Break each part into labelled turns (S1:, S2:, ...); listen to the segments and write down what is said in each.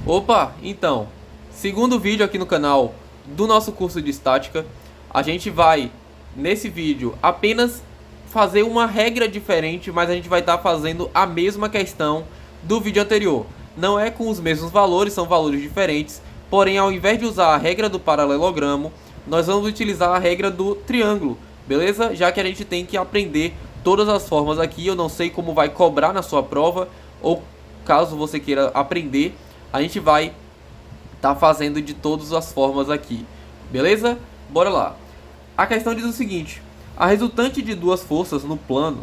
S1: Opa, então, segundo vídeo aqui no canal do nosso curso de estática, a gente vai, nesse vídeo, apenas fazer uma regra diferente, mas a gente vai estar fazendo a mesma questão do vídeo anterior. Não é com os mesmos valores, são valores diferentes, porém ao invés de usar a regra do paralelogramo, nós vamos utilizar a regra do triângulo, beleza? Já que a gente tem que aprender todas as formas aqui, eu não sei como vai cobrar na sua prova, ou caso você queira aprender, a gente vai estar fazendo de todas as formas aqui, beleza? Bora lá. A questão diz o seguinte: a resultante de duas forças no plano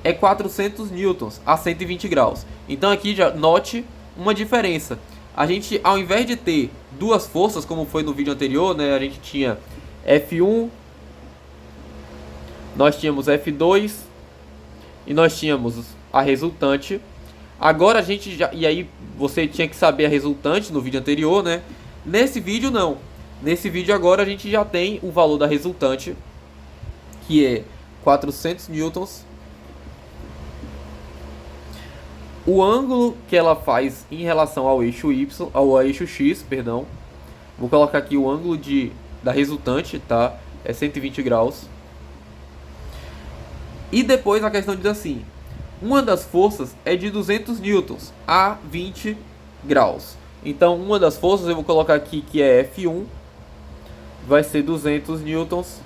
S1: é 400 newtons a 120 graus. Então aqui já note uma diferença. A gente, ao invés de ter duas forças, como foi no vídeo anterior, né, a gente tinha F1, nós tínhamos F2 e nós tínhamos a resultante. Agora a gente já... E aí você tinha que saber a resultante no vídeo anterior, né? Nesse vídeo não. Nesse vídeo agora a gente já tem o valor da resultante, que é 400 newtons. O ângulo que ela faz em relação ao eixo Y, ao eixo X, perdão. Vou colocar aqui o ângulo da resultante, tá? É 120 graus. E depois a questão diz assim: uma das forças é de 200 newtons a 20 graus. Então, uma das forças eu vou colocar aqui que é F1, vai ser 200 newtons.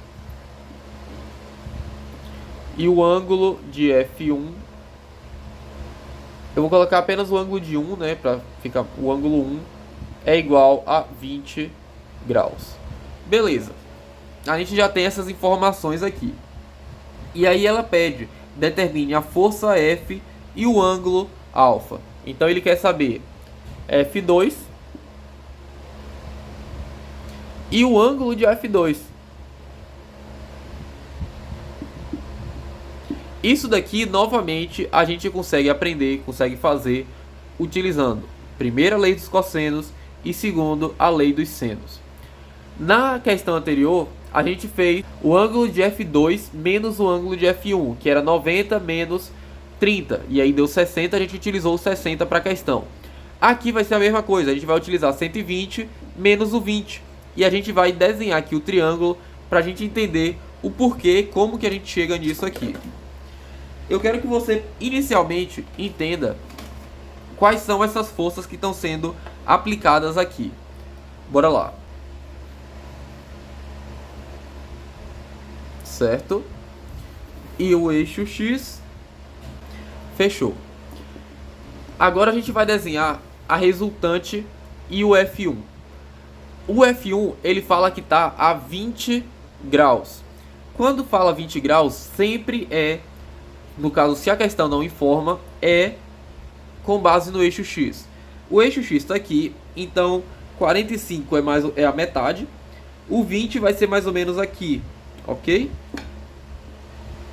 S1: E o ângulo de F1, eu vou colocar apenas o ângulo de 1, né, para ficar o ângulo 1 é igual a 20 graus. Beleza. A gente já tem essas informações aqui. E aí ela pede: determine a força F e o ângulo alfa. Então ele quer saber F2 e o ângulo de F2. Isso daqui, novamente, a gente consegue aprender, consegue fazer utilizando primeiro a lei dos cossenos e segundo a lei dos senos. Na questão anterior, a gente fez o ângulo de F2 menos o ângulo de F1, que era 90 menos 30, e aí deu 60, a gente utilizou o 60 para a questão. Aqui vai ser a mesma coisa, a gente vai utilizar 120 menos o 20, e a gente vai desenhar aqui o triângulo para a gente entender o porquê, como que a gente chega nisso aqui. Eu quero que você inicialmente entenda quais são essas forças que estão sendo aplicadas aqui. Bora lá. Certo? E o eixo X. Fechou. Agora a gente vai desenhar a resultante e o F1. O F1, ele fala que está a 20 graus. Quando fala 20 graus, sempre é, no caso, se a questão não informa, é com base no eixo X. O eixo X está aqui, então 45 é a metade. O 20 vai ser mais ou menos aqui, ok?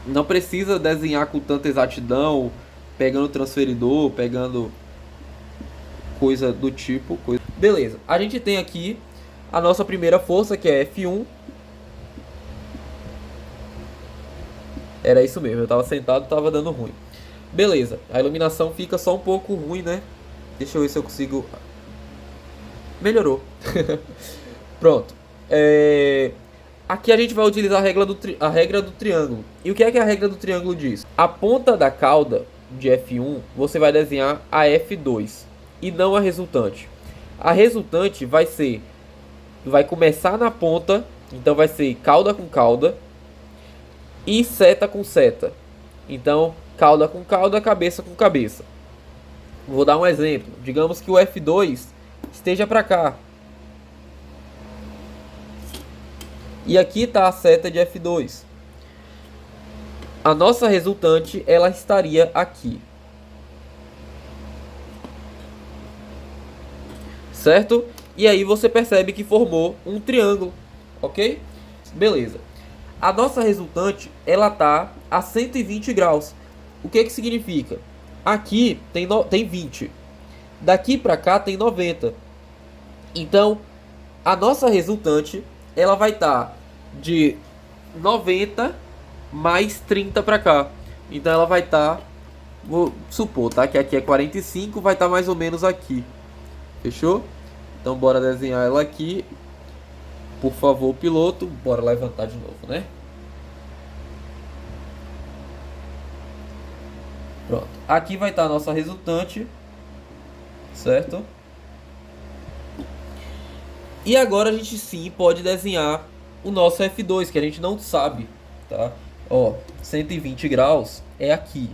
S1: Não precisa desenhar com tanta exatidão, pegando transferidor, pegando coisa do tipo. Beleza, a gente tem aqui a nossa primeira força, que é F1. Era isso mesmo, eu tava sentado e tava dando ruim. Beleza, a iluminação fica só um pouco ruim, né? Deixa eu ver se eu consigo... Melhorou. Pronto. Aqui a gente vai utilizar a regra do triângulo. E o que é a regra do triângulo diz? A ponta da cauda de F1, você vai desenhar a F2 e não a resultante. A resultante vai começar na ponta, então vai ser cauda com cauda e seta com seta. Então, cauda com cauda, cabeça com cabeça. Vou dar um exemplo. Digamos que o F2 esteja para cá. E aqui está a seta de F2. A nossa resultante, ela estaria aqui. Certo? E aí você percebe que formou um triângulo. Ok? Beleza. A nossa resultante, ela tá a 120 graus. O que significa? Aqui tem 20. Daqui para cá tem 90. Então, a nossa resultante, ela vai estar de 90 mais 30 para cá. Então ela vai estar, vou supor, tá? Que aqui é 45, vai estar mais ou menos aqui. Fechou? Então bora desenhar ela aqui. Por favor, piloto, bora levantar de novo, né? Pronto. Aqui vai estar a nossa resultante, certo? E agora a gente sim pode desenhar o nosso F2, que a gente não sabe, tá? Ó, 120 graus é aqui,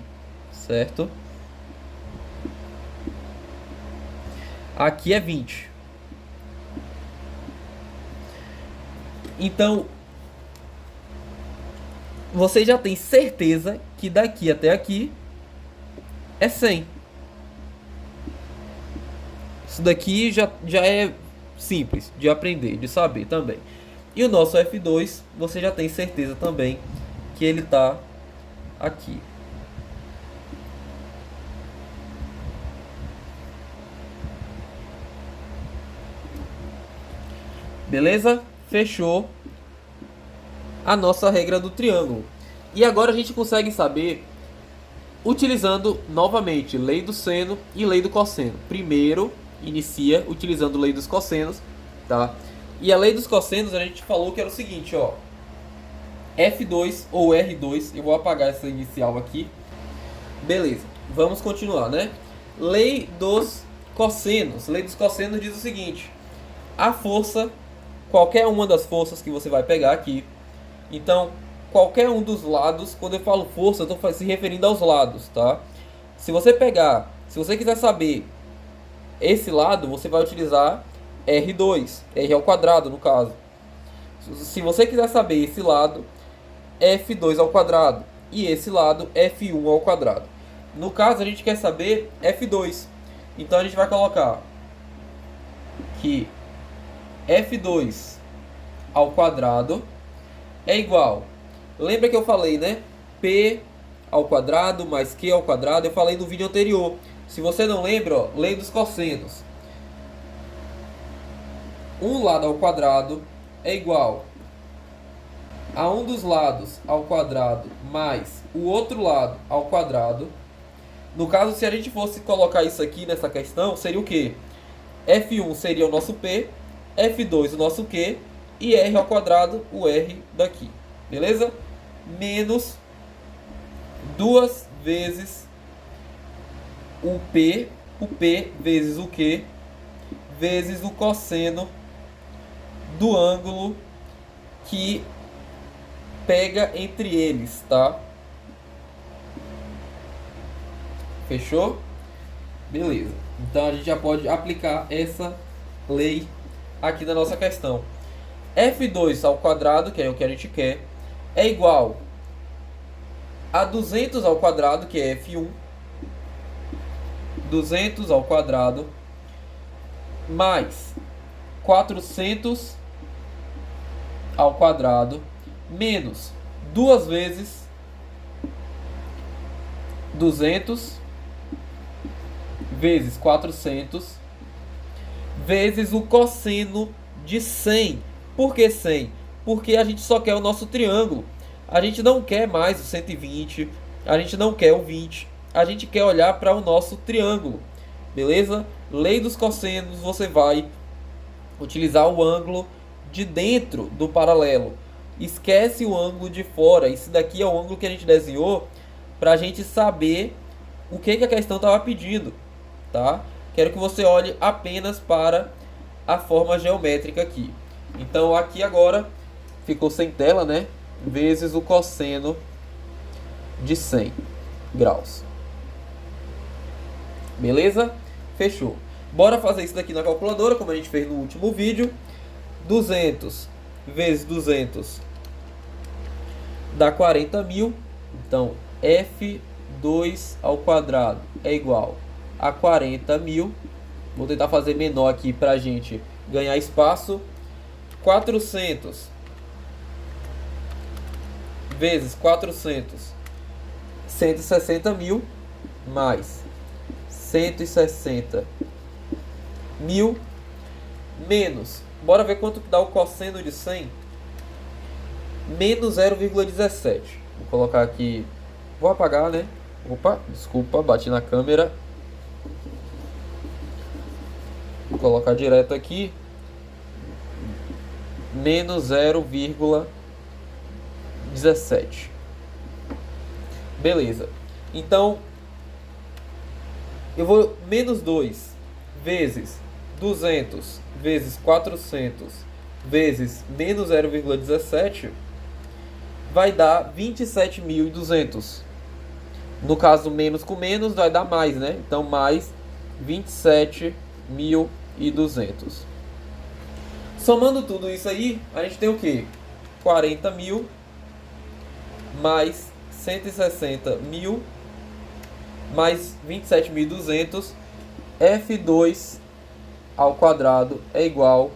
S1: certo? Aqui é 20. Então, você já tem certeza que daqui até aqui é 100. Isso daqui já é simples de aprender, de saber também. E o nosso F2, você já tem certeza também que ele está aqui. Beleza? Fechou a nossa regra do triângulo. E agora a gente consegue saber utilizando novamente lei do seno e lei do cosseno. Primeiro, inicia utilizando lei dos cossenos, tá? E a lei dos cossenos a gente falou que era o seguinte, ó. F2 ou R2, eu vou apagar essa inicial aqui. Beleza, vamos continuar, né? Lei dos cossenos. Lei dos cossenos diz o seguinte: a força, qualquer uma das forças que você vai pegar aqui, então qualquer um dos lados, quando eu falo força, eu estou se referindo aos lados, tá? Se você quiser saber esse lado, você vai utilizar R2, R ao quadrado no caso. Se você quiser saber esse lado, F2 ao quadrado, e esse lado, F1 ao quadrado. No caso, a gente quer saber F2, então a gente vai colocar que F2 ao quadrado é igual, lembra que eu falei, né? P ao quadrado mais Q ao quadrado, eu falei no vídeo anterior. Se você não lembra, ó, lei dos cossenos. Um lado ao quadrado é igual a um dos lados ao quadrado mais o outro lado ao quadrado. No caso, se a gente fosse colocar isso aqui nessa questão, seria o quê? F1 seria o nosso P, F2 o nosso Q e R ao quadrado, o R daqui. Beleza? Menos 2 vezes o P vezes o Q, vezes o cosseno do ângulo que pega entre eles, tá? Fechou? Beleza. Então a gente já pode aplicar essa lei aqui na nossa questão. F2 ao quadrado, que é o que a gente quer, é igual a 200 ao quadrado, que é F1. 200 ao quadrado mais 400 ao quadrado menos 2 vezes 200 vezes 400 vezes o cosseno de 100. Por que 100? Porque a gente só quer o nosso triângulo. A gente não quer mais o 120, a gente não quer o 20. A gente quer olhar para o nosso triângulo. Beleza? Lei dos cossenos, você vai utilizar o ângulo de dentro do paralelo. Esquece o ângulo de fora. Esse daqui é o ângulo que a gente desenhou para a gente saber o que a questão estava pedindo, tá? Quero que você olhe apenas para a forma geométrica aqui. Então aqui agora ficou sem tela, né? Vezes o cosseno de 100 graus. Beleza? Fechou. Bora fazer isso daqui na calculadora, como a gente fez no último vídeo. 200 vezes 200 dá 40.000. Então F2 ao quadrado é igual a 40.000. Vou tentar fazer menor aqui para a gente ganhar espaço. 400 vezes 400, 160.000 mais 160.000 menos, bora ver quanto dá o cosseno de 100, menos 0,17. Vou colocar aqui, vou apagar, né? Opa, desculpa, bati na câmera. Vou colocar direto aqui. Menos 0,17. Beleza. Então, eu vou menos 2 vezes 200 vezes 400 vezes menos 0,17 vai dar 27.200. No caso, menos com menos vai dar mais, né? Então, mais 27.200. Somando tudo isso aí, a gente tem o quê? 40.000 mais 160.000 mais 27.200. F2 ao quadrado é igual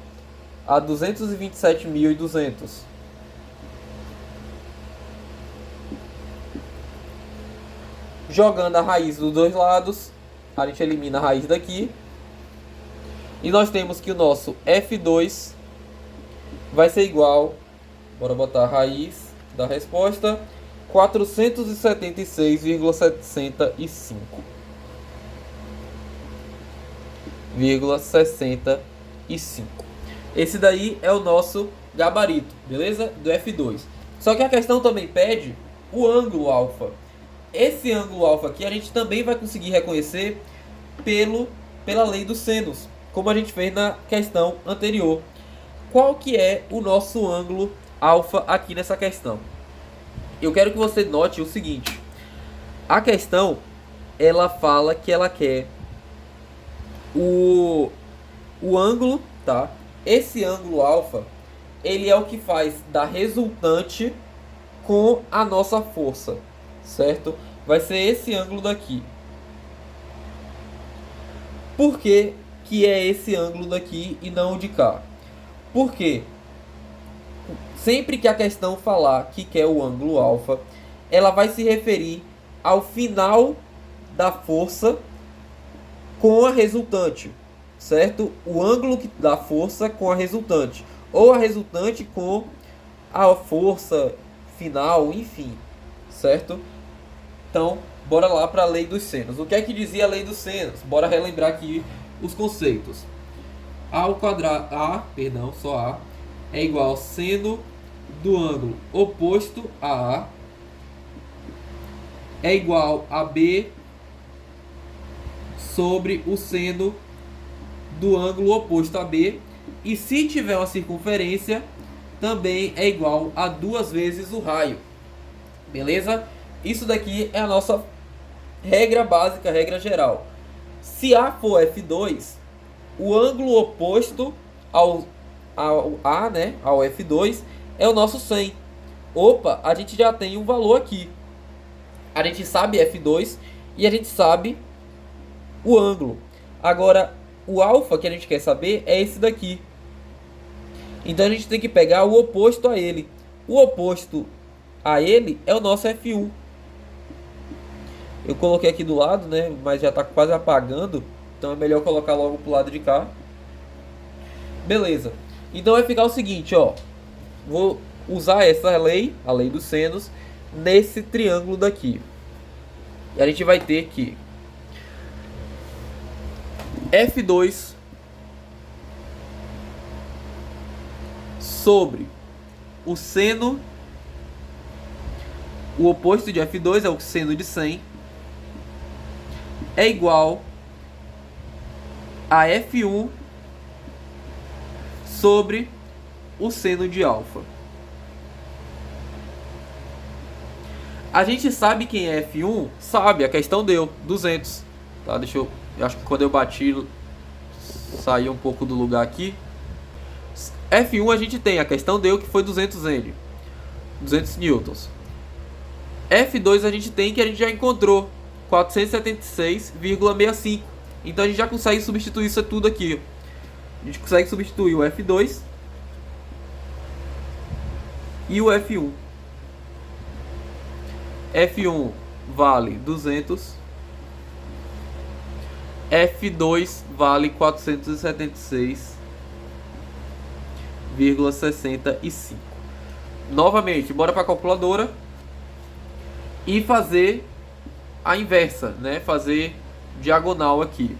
S1: a 227.200. Jogando a raiz dos dois lados, a gente elimina a raiz daqui. E nós temos que o nosso F2 vai ser igual, bora botar a raiz da resposta, 476,65. Esse daí é o nosso gabarito, beleza? Do F2. Só que a questão também pede o ângulo alfa. Esse ângulo alfa aqui a gente também vai conseguir reconhecer pela lei dos senos, como a gente fez na questão anterior. Qual que é o nosso ângulo alfa aqui nessa questão? Eu quero que você note o seguinte. A questão, ela fala que ela quer o ângulo, tá? Esse ângulo alfa, ele é o que faz da resultante com a nossa força, certo? Vai ser esse ângulo daqui. Por que que é esse ângulo daqui e não o de cá? Porque sempre que a questão falar que quer o ângulo alfa, ela vai se referir ao final da força com a resultante, certo? O ângulo da força com a resultante, ou a resultante com a força final, enfim, certo? Então, bora lá para a lei dos senos. O que é que dizia a lei dos senos? Bora relembrar aqui os conceitos. A ao quadrado, só A, é igual ao seno do ângulo oposto a A, é igual a B sobre o seno do ângulo oposto a B, e se tiver uma circunferência, também é igual a 2 vezes o raio. Beleza? Isso daqui é a nossa regra básica, regra geral. Se A for F2, o ângulo oposto ao A, né, ao F2, é o nosso 100. Opa, a gente já tem um valor aqui. A gente sabe F2 e a gente sabe o ângulo. Agora, o alfa que a gente quer saber é esse daqui. Então a gente tem que pegar o oposto a ele. O oposto a ele é o nosso F1. Eu coloquei aqui do lado, né, mas já está quase apagando. Então é melhor colocar logo pro lado de cá. Beleza. Então vai ficar o seguinte, ó. Vou usar essa lei, a lei dos senos, nesse triângulo daqui. E a gente vai ter que F2 sobre o seno, o oposto de F2 é o seno de 100, é igual a F1 sobre o seno de alfa. A gente sabe quem é F1? Sabe, a questão deu 200. Tá, eu acho que quando eu bati saiu um pouco do lugar aqui. F1 a gente tem, a questão deu que foi 200 N, 200 newtons. F2 a gente tem, que a gente já encontrou, 476,65. Então a gente já consegue substituir isso tudo aqui. A gente consegue substituir o F2 e o F1. F1 vale 200. F2 vale 476,65. Novamente, bora para a calculadora e fazer a inversa, né? Fazer diagonal aqui.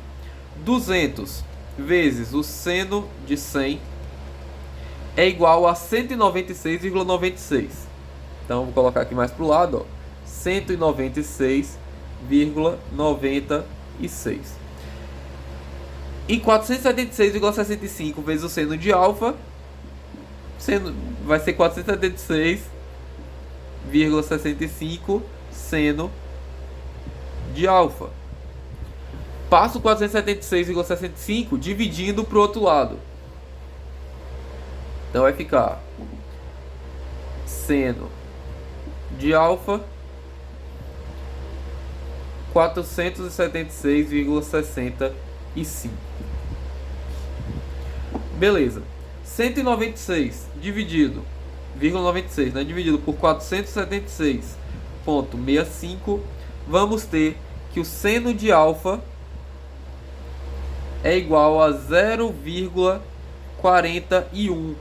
S1: 200 vezes o seno de 100 é igual a 196,96. Então, vou colocar aqui mais para o lado, ó, 196,96. E 476,65 vezes o seno de alfa vai ser 476,65 seno de alfa. Passo 476,65 dividindo para o outro lado. Então vai ficar seno de alfa 476,65. Beleza. 196 dividido, 96, né? Dividido por 476,65, vamos ter que o seno de alfa é igual a 0,41.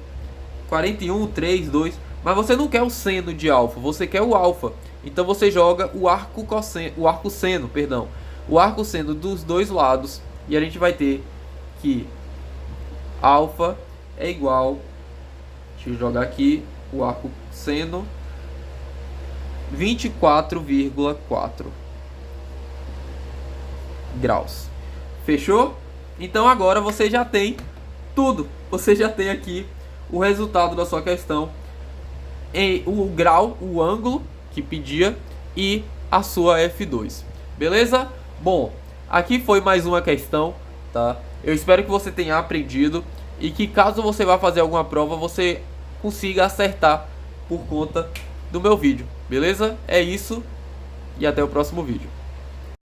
S1: 41,32. Mas você não quer o seno de alfa, você quer o alfa. Então você joga o arco seno, perdão. O arco seno dos dois lados. E a gente vai ter que alfa é igual, deixa eu jogar aqui o arco seno, 24,4 graus. Fechou? Então agora você já tem tudo. Você já tem aqui o resultado da sua questão, em o grau, o ângulo que pedia e a sua F2. Beleza? Bom, aqui foi mais uma questão, tá? Eu espero que você tenha aprendido e que caso você vá fazer alguma prova, você consiga acertar por conta do meu vídeo. Beleza? É isso e até o próximo vídeo.